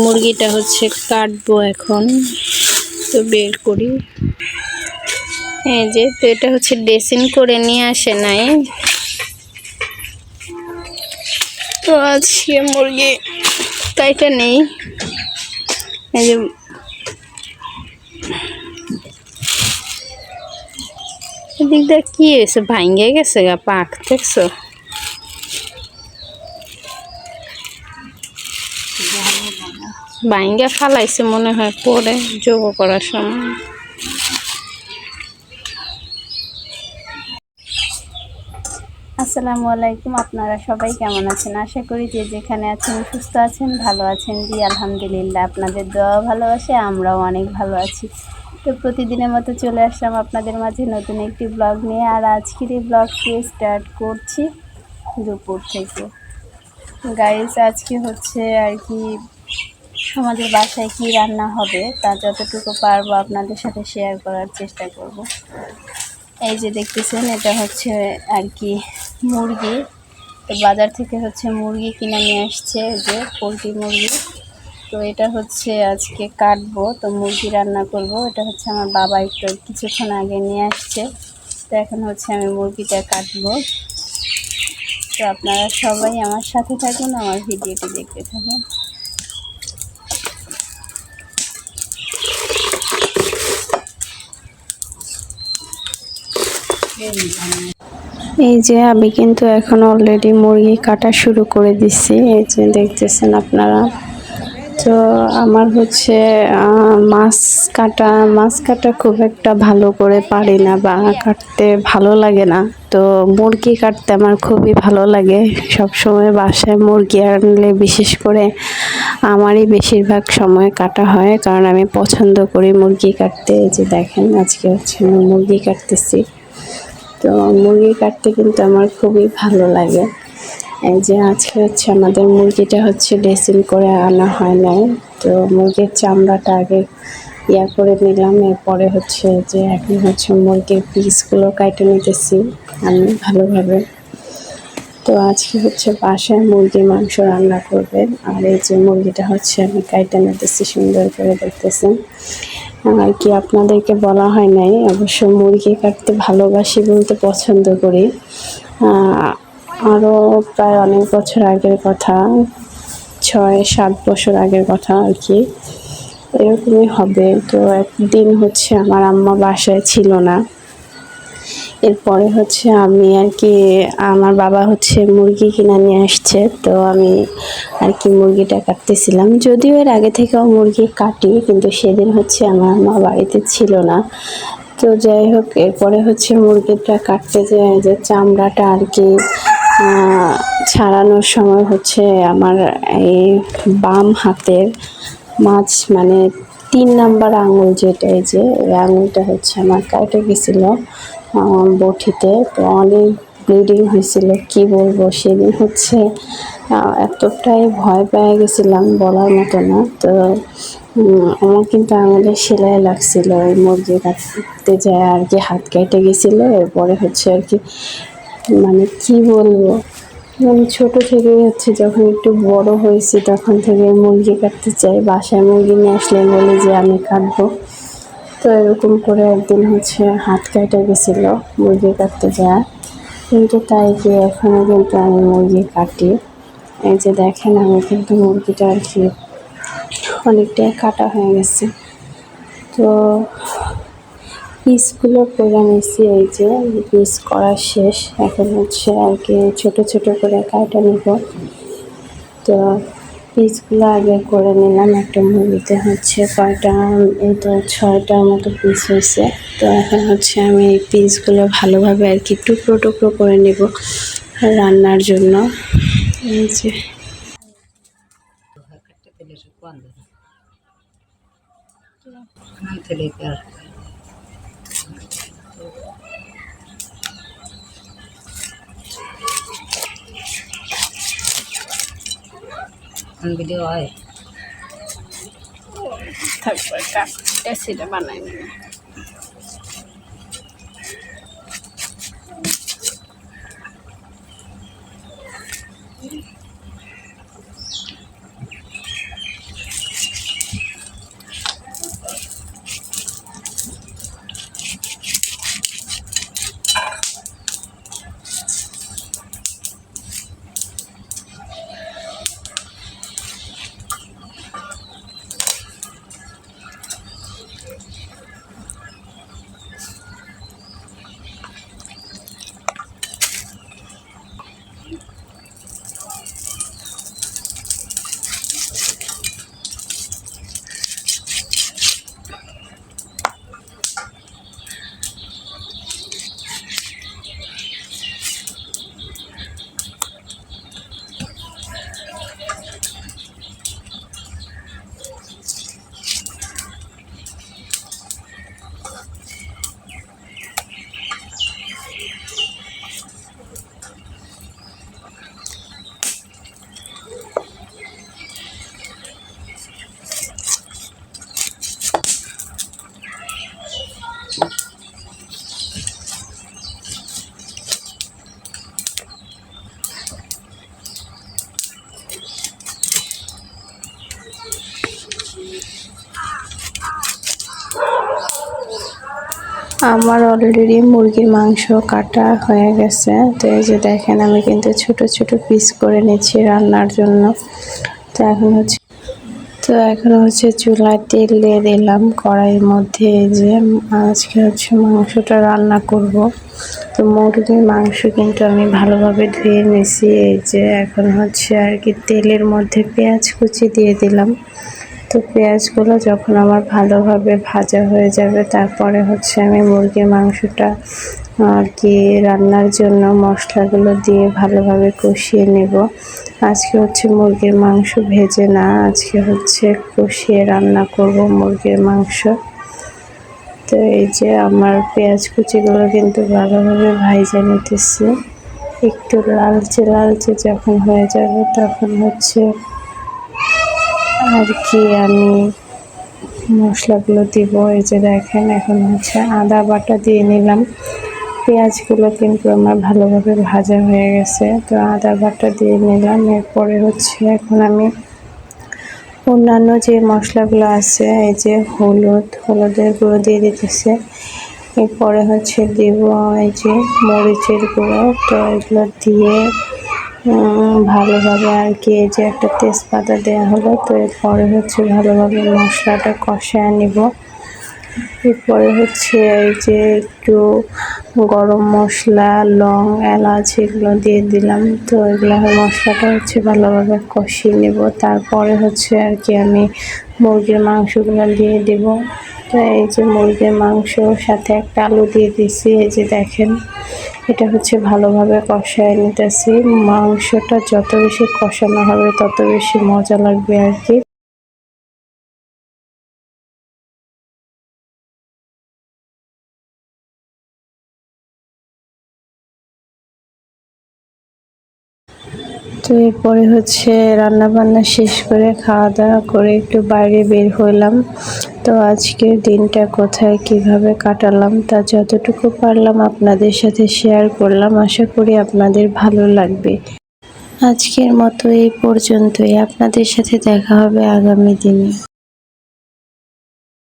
মুরগিটা হচ্ছে কাটবো এখন, তো বের করি। এই যে, তো এটা হচ্ছে ড্রেসিং করে নিয়ে আসে নাই, তো আজকে মুরগি কাইটা নেই। এই যে এদিক দিয়ে কি হয়েছে, ভাঙ্গে গেছে গা পাক, দেখছো? ভাঙ্গে ফালাইছে মনে হয় পরে যোগ করার সময়। আসসালামু আলাইকুম, আপনারা সবাই কেমন আছেন? আশা করি যে যেখানে আছেন সুস্থ আছেন, ভালো আছেন। জি আলহামদুলিল্লাহ, আপনাদের দোয়া ভালোবাসে আমরাও অনেক ভালো আছি। তো প্রতিদিনের মতো চলে আসলাম আপনাদের মাঝে নতুন একটি ব্লগ নিয়ে। আর আজকের এই ব্লগটি স্টার্ট করছি দুপুর থেকে। গাইস, আজকে হচ্ছে আর কি আমাদের বাসায় কি রান্না হবে তা যতটুকু পারবো আপনাদের সাথে শেয়ার করার চেষ্টা করব। এই যে দেখতেছেন, এটা হচ্ছে আর কি মুরগি। তো বাজার থেকে হচ্ছে মুরগি কিনে নিয়ে আসছে, যে পোলট্রি মুরগি। তো এটা হচ্ছে আজকে কাটবো, তো মুরগি রান্না করব। এটা হচ্ছে আমার বাবা একটু কিছুক্ষণ আগে নিয়ে আসছে, তো এখন হচ্ছে আমি মুরগিটা কাটবো। তো আপনারা সবাই আমার সাথে থাকুন, আমার ভিডিওটি দেখতে থাকুন। এই যে আমি কিন্তু এখন অলরেডি মুরগি কাটা শুরু করে দিচ্ছি, এই যে দেখতেছেন আপনারা। তো আমার হচ্ছে মাছ কাটা খুব একটা ভালো করে পারি না, বা কাটতে ভালো লাগে না। তো মুরগি কাটতে আমার খুবই ভালো লাগে। সব সময় বাসায় মুরগি আনলে বিশেষ করে আমারই বেশিরভাগ সময় কাটা হয়, কারণ আমি পছন্দ করি মুরগি কাটতে। এই যে দেখেন, আজকে হচ্ছে আমি মুরগি কাটতেছি। তো মুরগি কাটতে কিন্তু আমার খুবই ভালো লাগে। এই যে আজকে হচ্ছে আমাদের মুরগিটা হচ্ছে ড্রেসিং করে আনা হয় নাই, তো মুরগির চামড়াটা আগে করে নিলাম। এরপরে হচ্ছে যে এখন হচ্ছে মুরগির পিসগুলো কাটে নিতেছি আমি ভালোভাবে। তো আজকে হচ্ছে বাসায় মুরগির মাংস রান্না করবে। আর এই যে মুরগিটা হচ্ছে আমি কাটে নিতেছি সুন্দর করে, দেখতেছেন। আর কি আপনাদেরকে বলা হয় নাই, অবশ্য মুরগি কাটতে ভালোবাসি বলতে পছন্দ করি। আরও প্রায় অনেক বছর আগের কথা, 6-7 বছর আগের কথা আর কি, এরকমই হবে। তো একদিন হচ্ছে আমার আম্মা বাসায় ছিল না, এরপরে হচ্ছে আমি আর কি আমার বাবা হচ্ছে মুরগি কিনে নিয়ে আসছে, তো আমি আর কি মুরগিটা কাটতেছিলাম। যদিও এর আগে থেকেও মুরগি কাটি, কিন্তু সেদিন হচ্ছে আমার মা বাড়িতে ছিল না। তো যাই হোক, এরপরে হচ্ছে মুরগিটা কাটতে যায় যে চামড়াটা আর কি ছাড়ানোর সময় হচ্ছে আমার এই বাম হাতের মাছ, মানে 3 নাম্বার আঙুল যেটা, এই যে এই আঙুলটা হচ্ছে আমার কেটে গেছিলো বটিতে। তো অনেক ব্লিডিং হয়েছিল, কি বলবো। সেদিন হচ্ছে এতটাই ভয় পেয়ে গেছিলাম বলার মতো না। তো আমার কিন্তু আঙুলে সেলাই লাগছিল, ওই মুরগি কাটতে যায় আর কি হাত কেটে গেছিলো। এরপরে হচ্ছে আর কি মানে কি বলবো, আমি ছোটো থেকেই হচ্ছে যখন একটু বড় হয়েছি তখন থেকে মুরগি কাটতে চাই। বাসায় মুরগি নিয়ে আসলে বলি যে আমি কাটবো। তো এরকম করে একদিন হচ্ছে হাত কেটে গেছিলো মুরগি কাটতে যায়, কিন্তু তাই কি এখনও কিন্তু আমি মুরগি কাটি। এই যে দেখেন, আমি কিন্তু মুরগিটা আর কি অনেকটাই কাটা হয়ে গেছে। তো পিসগুলো করে নিয়েছি, এই যে পিস করা শেষ। এখন হচ্ছে আর কি ছোটো ছোটো করে কাটা নেব। তো পিসগুলো আগে করে নিলাম। একটা মুরগিতে হচ্ছে কয়টা, এই তো 6টার মতো পিস হয়েছে। তো এখন হচ্ছে আমি এই পিসগুলো ভালোভাবে আর কি টুকরো টুকরো করে নেব রান্নার জন্য। এই যে ভিডিও হয় তারপর কাটতে বানাই নিলাম। আমার অলরেডি মুরগির মাংস কাটা হয়ে গেছে। তো এই যে দেখেন আমি কিন্তু ছোট ছোট পিস করে নিচ্ছি রান্নার জন্য। তো এখন হচ্ছে চুলায় তেল দিয়ে দিলাম কড়াইয়ের মধ্যে। এই যে আজকে হচ্ছে মাংসটা রান্না করব। তো মুরগির মাংস কিন্তু আমি ভালোভাবে ধুয়ে নিয়েছি। এই যে এখন হচ্ছে আর কি তেলের মধ্যে পেঁয়াজ কুচি দিয়ে দিলাম। তো পেঁয়াজগুলো যখন আমার ভালোভাবে ভাজা হয়ে যাবে তারপরে হচ্ছে আমি মুরগির মাংসটা আর কি রান্নার জন্য মশলাগুলো দিয়ে ভালোভাবে কষিয়ে নেব। আজকে হচ্ছে মুরগির মাংস ভেজে না, আজকে হচ্ছে কষিয়ে রান্না করব মুরগির মাংস। তো এই যে আমার পেঁয়াজ কুচিগুলো কিন্তু ভালোভাবে ভাজা নিতেছি। একটু লালচে লালচে যখন হয়ে যাবে তখন হচ্ছে আর কি আমি মশলাগুলো দিব। এই যে দেখেন এখন হচ্ছে আদা বাটা দিয়ে নিলাম। পেঁয়াজগুলো কিন্তু আমার ভালোভাবে ভাজা হয়ে গেছে। তো আদা বাটা দিয়ে নিলাম। এরপরে হচ্ছে এখন আমি অন্যান্য যে মশলাগুলো আছে, এই যে হলুদের গুঁড়ো দিয়ে দিতেছে। এরপরে হচ্ছে দিব এই যে মরিচের গুঁড়ো। তো এগুলো দিয়ে ভালোভাবে আর কি এই যে একটা তেজপাতা দেওয়া হলো। তো এরপরে হচ্ছে ভালোভাবে মশলাটা কষায় নিব। এরপরে হচ্ছে এই যে একটু গরম মশলা, লং, এলাচ এগুলো দিয়ে দিলাম। তো এগুলো মশলাটা হচ্ছে ভালোভাবে কষিয়ে নেব। তারপরে হচ্ছে আর কি আমি মুরগির মাংসগুলো দিয়ে দেব। তো এই যে মুরগির মাংসর সাথে একটা আলু দিয়ে দিছি। এই যে দেখেন এটা হচ্ছে ভালোভাবে কষায় নিতেছি। মাংসটা যত বেশি কষানো হবে তত বেশি মজা লাগবে আর কি। তো এরপরে হচ্ছে রান্না বান্না শেষ করে খাওয়া দাওয়া করে একটু বাইরে বের হলাম। তো আজকের দিনটা কোথায় কিভাবে কাটালাম তা যতটুকু পারলাম আপনাদের সাথে শেয়ার করলাম। আশা করি আপনাদের ভালো লাগবে। আজকের মতো এই পর্যন্তই। আপনাদের সাথে দেখা হবে আগামী দিনে।